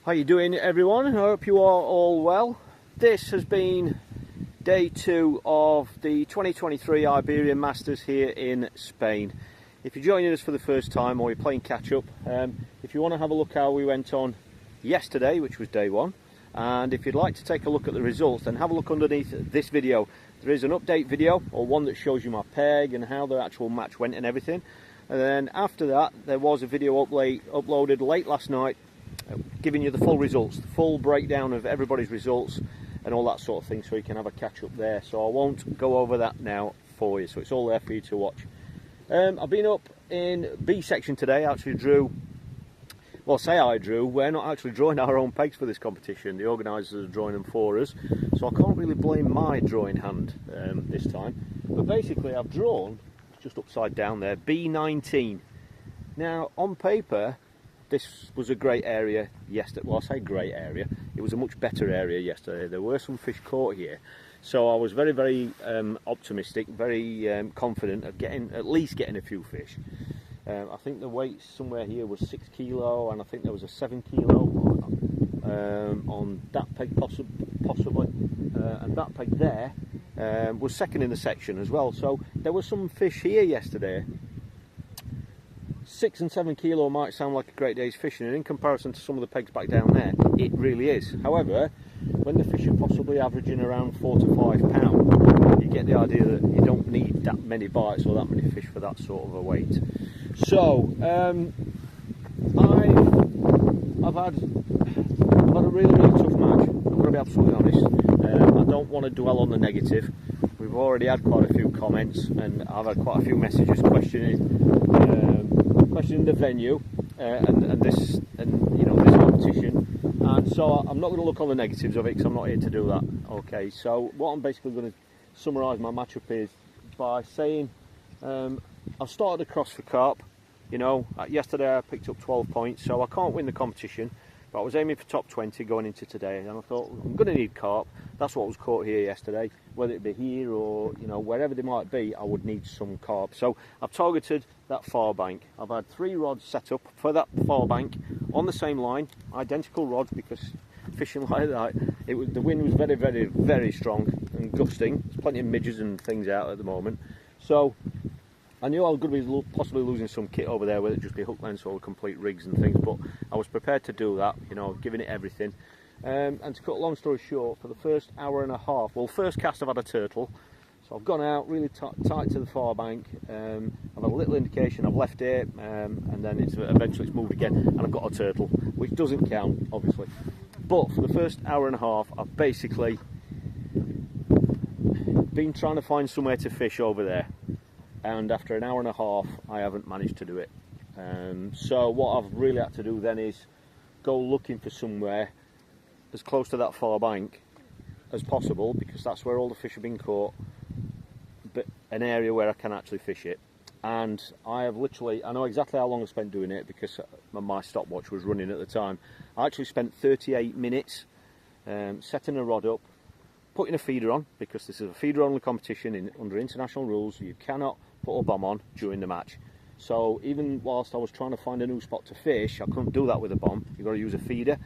How you doing, everyone? I hope you are all well. This has been day 2 of the 2023 Iberian Masters here in Spain. If you're joining us for the first time or you're playing catch up, if you want to have a look how we went on yesterday, which was day 1, and if you'd like to take a look at the results, then have a look underneath this video. There is an update video, or one that shows you my peg and how the actual match went and everything. And then after that, there was a video uploaded late last night, giving you the full results, the full breakdown of everybody's results and all that sort of thing, so you can have a catch up there. So I won't go over that now for you, so it's all there for you to watch. I've been up in B section today. I actually drew, well, I drew, we're not actually drawing our own pegs for this competition. The organisers are drawing them for us, so I can't really blame my drawing hand this time. But basically I've drawn, just upside down there, B19. Now on paper this was a great area yesterday. Well, I say great area, it was a much better area yesterday. There were some fish caught here, so I was very optimistic, very confident of at least getting a few fish. I think the weight somewhere here was 6 kilo, and I think there was a 7 kilo on that peg possibly, and that peg there was second in the section as well. So there were some fish here yesterday. 6 and 7 kilo might sound like a great day's fishing, and in comparison to some of the pegs back down there, it really is. However, when the fish are possibly averaging around 4 to 5 pounds, you get the idea that you don't need that many bites or that many fish for that sort of a weight. So I've had a really tough match. I'm going to be absolutely honest. I don't want to dwell on the negative. We've already had quite a few comments, and I've had quite a few messages questioning the venue and this competition, and so I'm not going to look on the negatives of it, because I'm not here to do that. Okay, so what I'm basically going to summarise my matchup is by saying I've started across for carp. Yesterday I picked up 12 points, so I can't win the competition, but I was aiming for top 20 going into today, and I thought I'm going to need carp. That's what was caught here yesterday, whether it be here or wherever they might be. I would need some carp, so I've targeted that far bank. I've had 3 rods set up for that far bank on the same line, identical rods, because fishing like that, the wind was very strong and gusting. There's plenty of midges and things out at the moment, so I knew I was going to be possibly losing some kit over there, whether it just be hook lengths or complete rigs and things, but I was prepared to do that, giving it everything. And to cut a long story short, for the first hour and a half, well, first cast I've had a turtle, so I've gone out really tight to the far bank. I've had a little indication, I've left it, and then eventually it's moved again, and I've got a turtle, which doesn't count, obviously. But for the first hour and a half, I've basically been trying to find somewhere to fish over there, and after an hour and a half, I haven't managed to do it. So what I've really had to do then is go looking for somewhere as close to that far bank as possible, because that's where all the fish have been caught, but an area where I can actually fish it. And I know exactly how long I spent doing it, because my stopwatch was running at the time. I actually spent 38 minutes setting a rod up, putting a feeder on, because this is a feeder only competition under international rules. You cannot put a bomb on during the match. So even whilst I was trying to find a new spot to fish, I couldn't do that with a bomb. You've got to use a feeder.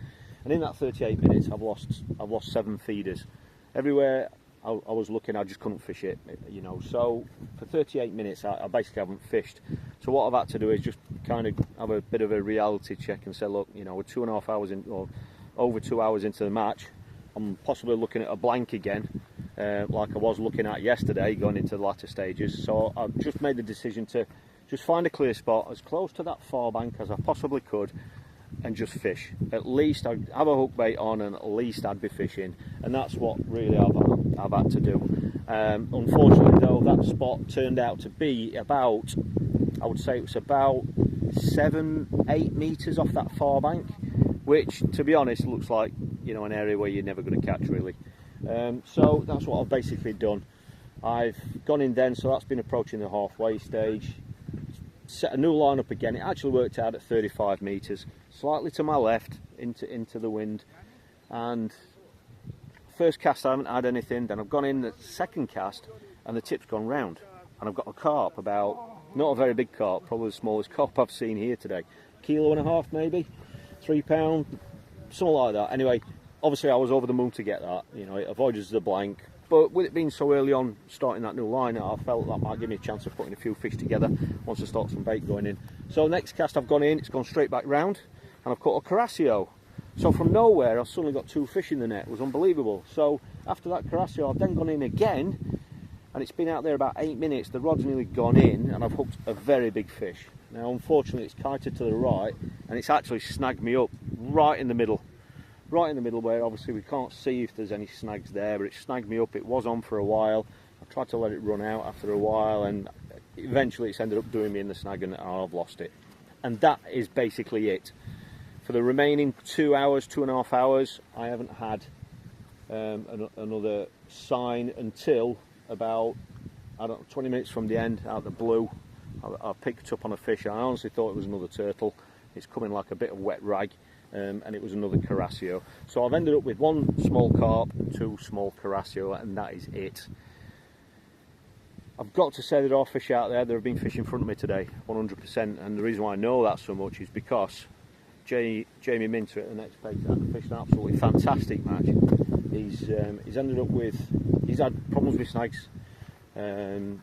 And in that 38 minutes, I've lost 7 feeders. Everywhere I was looking, I just couldn't fish it, So for 38 minutes, I basically haven't fished. So what I've had to do is just kind of have a bit of a reality check and say, look, we're 2.5 hours in, or over 2 hours into the match. I'm possibly looking at a blank again, like I was looking at yesterday, going into the latter stages. So I've just made the decision to just find a clear spot as close to that far bank as I possibly could, and just fish. At least I'd have a hook bait on, and at least I'd be fishing, and that's what really I've had to do. Unfortunately though, that spot turned out to be about, I would say it was about 7-8 metres off that far bank, which to be honest looks like an area where you're never going to catch really. So that's what I've basically done. I've gone in then, so that's been approaching the halfway stage, set a new line up again. It actually worked out at 35 metres, slightly to my left into the wind, and first cast I haven't had anything. Then I've gone in the second cast and the tip's gone round, and I've got a carp, about, not a very big carp, probably the smallest carp I've seen here today, 1.5 kilos maybe, £3, something like that. Anyway, obviously I was over the moon to get that. You know, it avoids the blank. But with it being so early on, starting that new line, I felt that might give me a chance of putting a few fish together once I start some bait going in. So next cast I've gone in, it's gone straight back round, and I've caught a Carasio. So from nowhere, I've suddenly got 2 fish in the net. It was unbelievable. So after that Carasio, I've then gone in again, and it's been out there about 8 minutes. The rod's nearly gone in, and I've hooked a very big fish. Now, unfortunately, it's kited to the right, and it's actually snagged me up right in the middle. Right in the middle, where obviously we can't see if there's any snags there, but it snagged me up. It was on for a while. I tried to let it run out after a while, and eventually it's ended up doing me in the snag, and I've lost it. And that is basically it. For the remaining 2 hours, 2.5 hours, I haven't had another sign until about, I don't know, 20 minutes from the end, out of the blue. I picked up on a fish. I honestly thought it was another turtle. It's coming like a bit of wet rag. And it was another Carasio. So I've ended up with 1 small carp, 2 small Carasio, and that is it. I've got to say there are fish out there. There have been fish in front of me today, 100%. And the reason why I know that so much is because Jamie Minter at the next page fished an absolutely fantastic match. He's ended up with, he's had problems with snags, and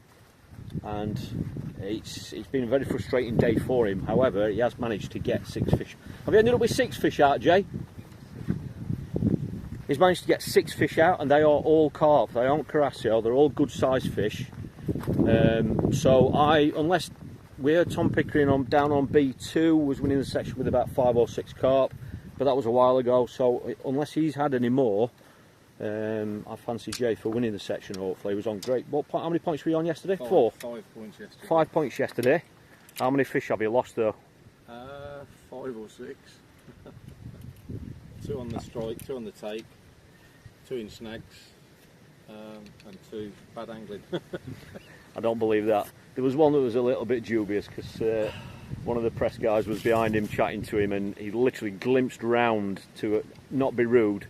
it's been a very frustrating day for him. However, he has managed to get 6 fish. Have you ended up with 6 fish out, Jay? He's managed to get 6 fish out, and they are all carp. They aren't Carasio. They're all good sized fish. So unless we heard Tom Pickering down on B2 was winning the section with about 5 or 6 carp, but that was a while ago. So unless he's had any more, I fancy Jay for winning the section. Hopefully, he was on great. How many points were you on yesterday? 4. 5 points yesterday. 5 points yesterday. How many fish have you lost though? 5 or 6. 2 on the strike, 2 on the take, 2 in snags, and 2 bad angling. I don't believe that. There was one that was a little bit dubious because one of the press guys was behind him chatting to him, and he literally glimpsed round to not be rude.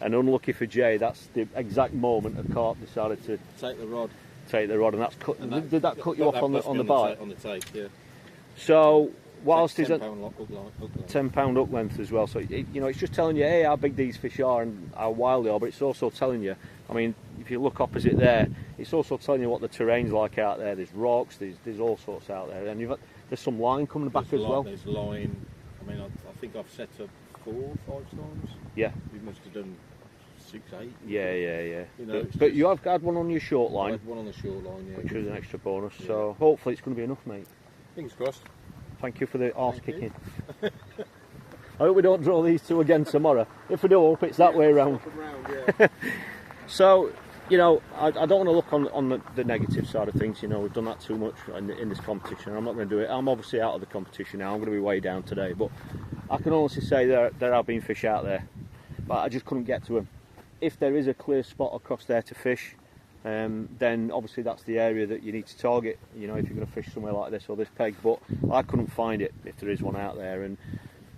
And unlucky for Jay, that's the exact moment a carp decided to take the rod. And that's cut. And did that cut you off on the bite? On the take, yeah. So whilst he's at £10 hook length. £10 hook length as well, so you know, it's just telling you, hey, how big these fish are and how wild they are. But it's also telling you, I mean, if you look opposite there, it's also telling you what the terrain's like out there. There's rocks, there's all sorts out there, and there's some line coming back as well. There's line. I mean, I think I've set up 4 or 5 times. Yeah. You must have done 6, 8. Yeah. You know, but you have had one on your short line. I had one on the short line, yeah. Which was an extra bonus. Yeah. So hopefully it's going to be enough, mate. Fingers crossed. Thank you for the arse kicking. I hope we don't draw these 2 again tomorrow. If we do, I hope it's that way around. Yeah. So, you know, I don't want to look on the negative side of things. You know, we've done that too much in this competition. I'm not going to do it. I'm obviously out of the competition now. I'm going to be way down today. But I can honestly say there have been fish out there, but I just couldn't get to them. If there is a clear spot across there to fish, then obviously that's the area that you need to target, you know, if you're going to fish somewhere like this or this peg. But I couldn't find it if there is one out there, and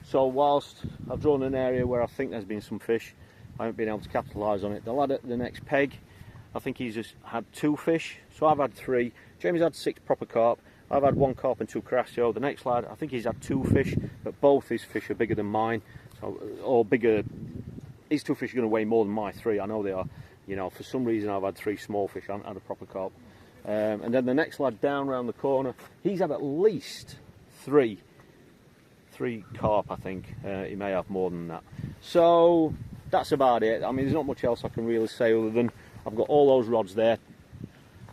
so whilst I've drawn an area where I think there's been some fish, I haven't been able to capitalise on it. The lad at the next peg, I think he's just had 2 fish, so I've had 3. Jamie's had 6 proper carp. I've had 1 carp and 2 Carasio. The next lad, I think he's had 2 fish, but both his fish are bigger than mine, or bigger. His 2 fish are going to weigh more than my 3. I know they are. You know, for some reason I've had 3 small fish. I haven't had a proper carp. And then the next lad down round the corner, he's had at least 3 carp, I think. He may have more than that. So that's about it. I mean, there's not much else I can really say other than I've got all those rods there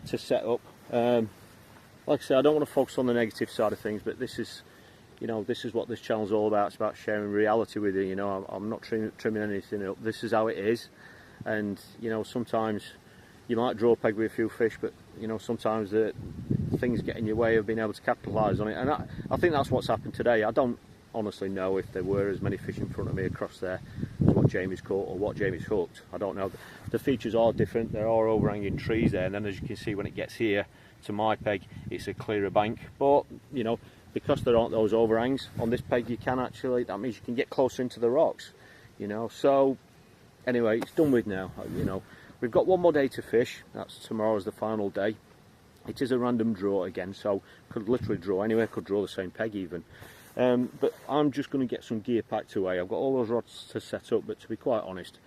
to set up. Like I say, I don't want to focus on the negative side of things, but this is, you know, this is what this channel's all about. It's about sharing reality with you. You know, I'm not trimming anything up. This is how it is. And you know, sometimes you might draw a peg with a few fish, but you know, sometimes the things get in your way of being able to capitalise on it. And I think that's what's happened today. I don't honestly know if there were as many fish in front of me across there as what Jamie's caught or what Jamie's hooked. I don't know. The features are different. There are overhanging trees there, and then as you can see, when it gets here to my peg, it's a clearer bank. But you know, because there aren't those overhangs on this peg, you can actually, that means you can get closer into the rocks, you know. So anyway, it's done with now. You know, we've got 1 more day to fish. That's tomorrow's the final day. It is a random draw again, so could literally draw anywhere, could draw the same peg even. But I'm just going to get some gear packed away. I've got all those rods to set up, but to be quite honest,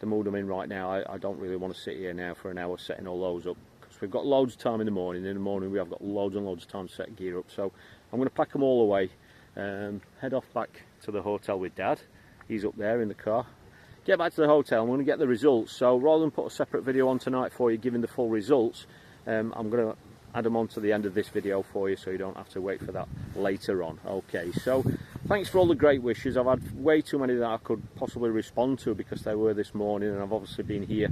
the mood I'm in right now, I don't really want to sit here now for an hour setting all those up, because we've got loads of time in the morning. In the morning we have got loads and loads of time to set gear up, so I'm going to pack them all away, head off back to the hotel with Dad. He's up there in the car. Get back to the hotel, I'm going to get the results. So rather than put a separate video on tonight for you giving the full results, I'm going to add them on to the end of this video for you, so you don't have to wait for that later on. Okay, so thanks for all the great wishes. I've had way too many that I could possibly respond to, because they were this morning, and I've obviously been here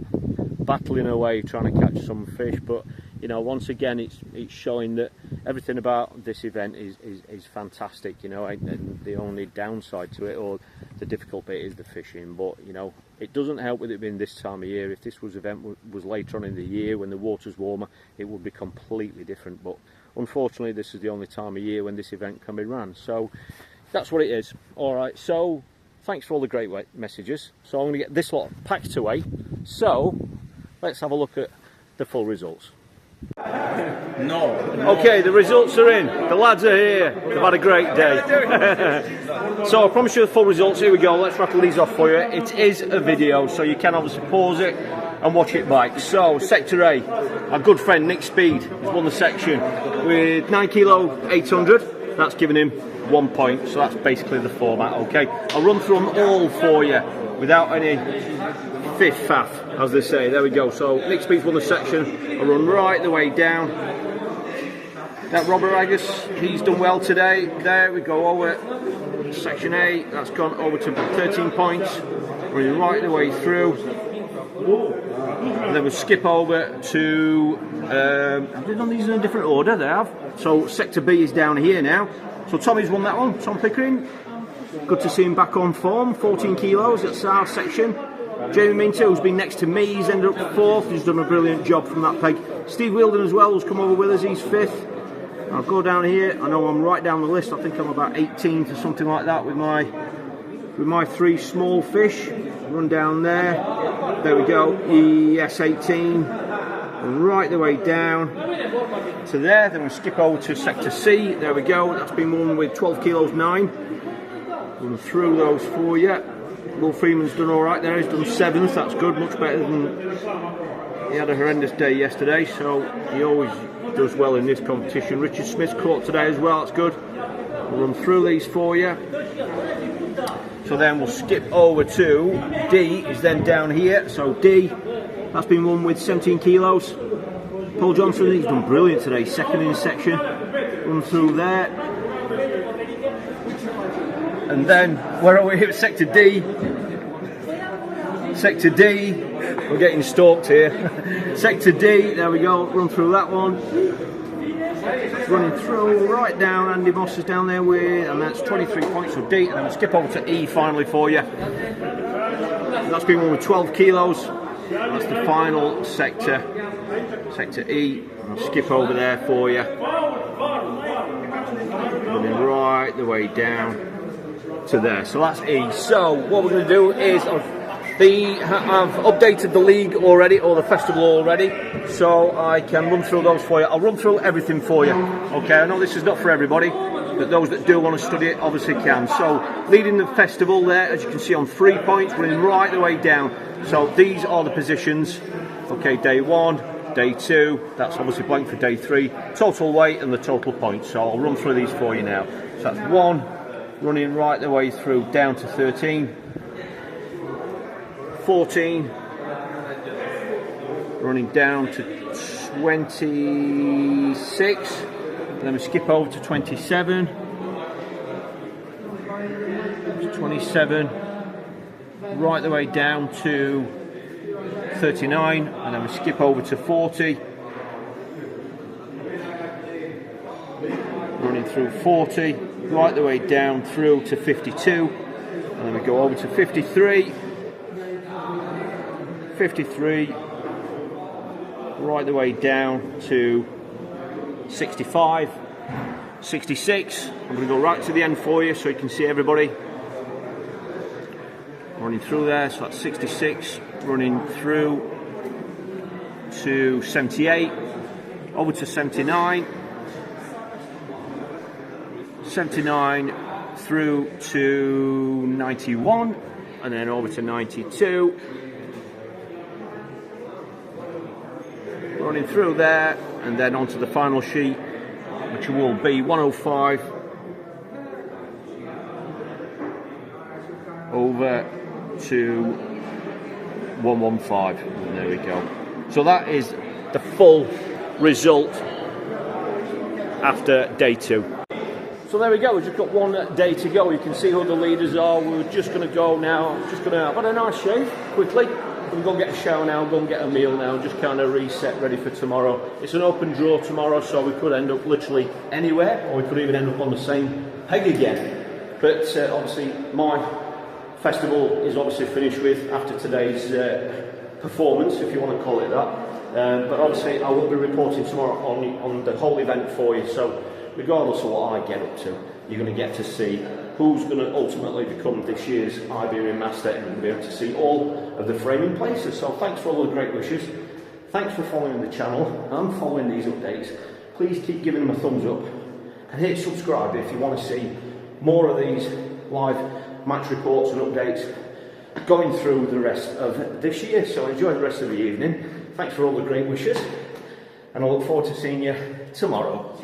battling away trying to catch some fish. But you know, once again, it's showing that everything about this event is fantastic, you know, and the only downside to it, or the difficult bit, is the fishing. But you know, it doesn't help with it being this time of year. If this event was later on in the year when the water's warmer, it would be completely different. But unfortunately, this is the only time of year when this event can be run. So that's what it is. Alright, so thanks for all the great messages. So I'm going to get this lot packed away. So let's have a look at the full results. No. Okay, the results are in. The lads are here. They've had a great day. So I promise you the full results. Here we go. Let's rattle these off for you. It is a video, so you can obviously pause it and watch it back. So Sector A, our good friend Nick Speed has won the section with 9 kilo 800. That's given him 1 point. So that's basically the format. Okay, I'll run through them all for you without any fifth faff, as they say. There we go. So Nick Speed's won the section. I'll run right the way down. That Robert Agus, he's done well today. There we go over section A. That's gone over to 13 points. Running right the way through. And then we'll skip over to have they done these in a different order? They have. So Sector B is down here now. So Tommy's won that one, Tom Pickering. Good to see him back on form. 14 kilos, that's our section. Jamie Minto, who's been next to me, he's ended up 4th. He's done a brilliant job from that peg. Steve Wilden as well, who's come over with us, he's 5th. I'll go down here. I know I'm right down the list. I think I'm about 18th or something like that with my 3 small fish. Run down there. There we go. Yes, 18. Right the way down to there. Then we skip over to Sector C. There we go. That's been won with 12 kilos 9. Run through those for you. Will Freeman's done alright there. He's done 7th. That's good. Much better than he had a horrendous day yesterday. So he always does well in this competition. Richard Smith's caught today as well. That's good. We'll run through these for you. So then we'll skip over to D. Is then down here. So D, that's been won with 17 kilos. Paul Johnson, he's done brilliant today. 2nd in his section. Run through there. And then, where are we here? Sector D. Sector D. We're getting stalked here. Sector D, there we go. Run through that one. Running through, right down. Andy Moss is down there with, and that's 23 points for D. And then we'll skip over to E finally for you. That's been won with 12 kilos. That's the final sector. Sector E. I'll skip over there for you. Running right the way down to there. So that's E. So what we're going to do is I've updated the league already, or the festival already, so I can run through those for you. I'll run through everything for you. Okay, I know this is not for everybody, but those that do want to study it obviously can. So leading the festival there, as you can see, on 3 points, running right the way down. So these are the positions. Okay, day 1, day 2, that's obviously blank for day 3, total weight and the total points. So I'll run through these for you now. So that's 1, running right the way through down to 13, 14, running down to 26, then we skip over to 27, 27, right the way down to 39, and then we skip over to 40, running through 40, right the way down through to 52, and then we go over to 53, 53, right the way down to 65, 66. I'm going to go right to the end for you so you can see everybody. Running through there, so that's 66, running through to 78, over to 79, 79, through to 91 and then over to 92. Running through there and then onto the final sheet, which will be 105 over to 115. And there we go. So that is the full result after day 2. So there we go, we've just got one day to go. You can see who the leaders are. We're just going to go now, just going to have a nice shave quickly. We'll go and get a shower now, go and get a meal now, just kind of reset, ready for tomorrow. It's an open draw tomorrow, so we could end up literally anywhere, or we could even end up on the same peg again. But obviously my festival is obviously finished with after today's performance, if you want to call it that. But obviously I will be reporting tomorrow on the whole event for you, so regardless of what I get up to, you're going to get to see who's going to ultimately become this year's Iberian Master, and you'll be able to see all of the framing places. So thanks for all the great wishes. Thanks for following the channel and following these updates. Please keep giving them a thumbs up and hit subscribe if you want to see more of these live match reports and updates going through the rest of this year. So enjoy the rest of the evening. Thanks for all the great wishes, and I look forward to seeing you tomorrow.